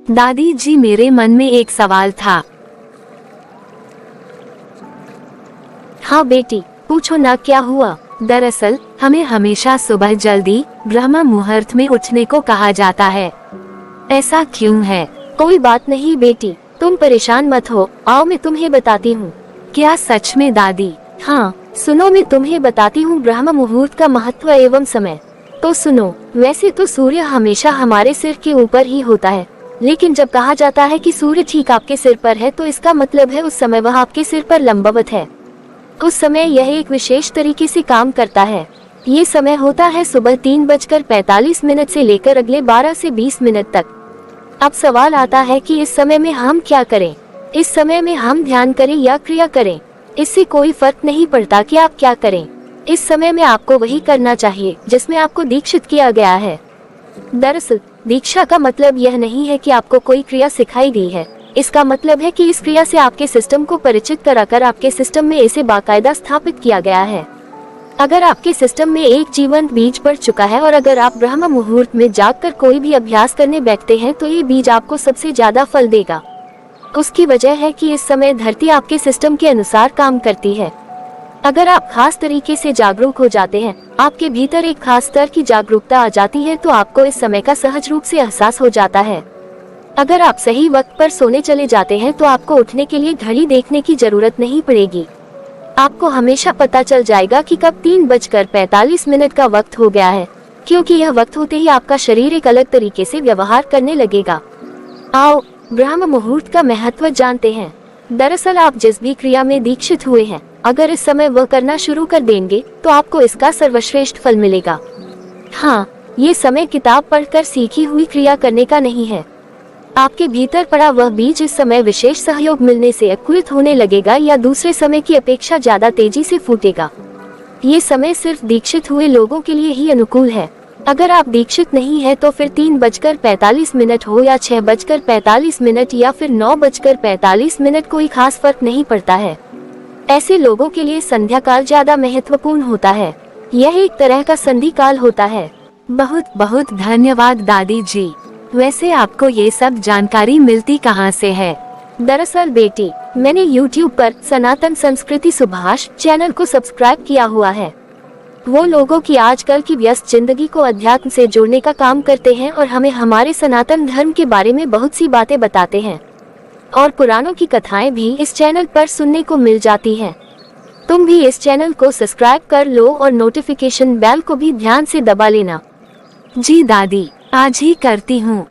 दादी जी, मेरे मन में एक सवाल था। हाँ बेटी, पूछो ना, क्या हुआ? दरअसल हमें हमेशा सुबह जल्दी ब्रह्म मुहूर्त में उठने को कहा जाता है, ऐसा क्यों है? कोई बात नहीं बेटी, तुम परेशान मत हो, आओ मैं तुम्हें बताती हूँ। क्या सच में दादी? हाँ सुनो, मैं तुम्हें बताती हूँ ब्रह्म मुहूर्त का महत्व एवं समय। तो सुनो, वैसे तो सूर्य हमेशा हमारे सिर के ऊपर ही होता है, लेकिन जब कहा जाता है कि सूर्य ठीक आपके सिर पर है, तो इसका मतलब है उस समय वह आपके सिर पर लंबवत है। उस समय यह एक विशेष तरीके से काम करता है। ये समय होता है सुबह 3:45 से लेकर अगले 12 से 20 मिनट तक। अब सवाल आता है कि इस समय में हम क्या करें? इस समय में हम ध्यान करें या क्रिया करें, इससे कोई फर्क नहीं पड़ता कि आप क्या करें। इस समय में आपको वही करना चाहिए जिसमें आपको दीक्षित किया गया है। दरअसल दीक्षा का मतलब यह नहीं है कि आपको कोई क्रिया सिखाई गई है, इसका मतलब है कि इस क्रिया से आपके सिस्टम को परिचित कराकर आपके सिस्टम में इसे बाकायदा स्थापित किया गया है। अगर आपके सिस्टम में एक जीवंत बीज पड़ चुका है और अगर आप ब्रह्म मुहूर्त में जागकर कोई भी अभ्यास करने बैठते हैं, तो ये बीज आपको सबसे ज्यादा फल देगा। उसकी वजह है कि इस समय धरती आपके सिस्टम के अनुसार काम करती है। अगर आप खास तरीके से जागरूक हो जाते हैं, आपके भीतर एक खास स्तर की जागरूकता आ जाती है, तो आपको इस समय का सहज रूप से एहसास हो जाता है। अगर आप सही वक्त पर सोने चले जाते हैं, तो आपको उठने के लिए घड़ी देखने की जरूरत नहीं पड़ेगी। आपको हमेशा पता चल जाएगा कि कब 3:45 का वक्त हो गया है, क्योंकि यह वक्त होते ही आपका शरीर एक अलग तरीके से व्यवहार करने लगेगा। आओ ब्रह्म मुहूर्त का महत्व जानते हैं। दरअसल आप जिस भी क्रिया में दीक्षित हुए हैं, अगर इस समय वह करना शुरू कर देंगे, तो आपको इसका सर्वश्रेष्ठ फल मिलेगा। हाँ, ये समय किताब पढ़कर सीखी हुई क्रिया करने का नहीं है। आपके भीतर पड़ा वह बीज इस समय विशेष सहयोग मिलने से अंकुरित होने लगेगा या दूसरे समय की अपेक्षा ज्यादा तेजी से फूटेगा। ये समय सिर्फ दीक्षित हुए लोगों के लिए ही अनुकूल है। अगर आप दीक्षित नहीं है, तो फिर 3:45 हो या 6:45 या फिर 9:45, कोई खास फर्क नहीं पड़ता है। ऐसे लोगों के लिए संध्या काल ज्यादा महत्वपूर्ण होता है। यह एक तरह का संधि काल होता है। बहुत बहुत धन्यवाद दादी जी। वैसे आपको ये सब जानकारी मिलती कहाँ से है? दरअसल बेटी, मैंने YouTube पर सनातन संस्कृति सुभाष चैनल को सब्सक्राइब किया हुआ है। वो लोगों की आजकल की व्यस्त जिंदगी को अध्यात्म से जोड़ने का काम करते हैं और हमें हमारे सनातन धर्म के बारे में बहुत सी बातें बताते हैं, और पुराणों की कथाएं भी इस चैनल पर सुनने को मिल जाती हैं। तुम भी इस चैनल को सब्सक्राइब कर लो और नोटिफिकेशन बेल को भी ध्यान से दबा लेना। जी दादी, आज ही करती हूँ।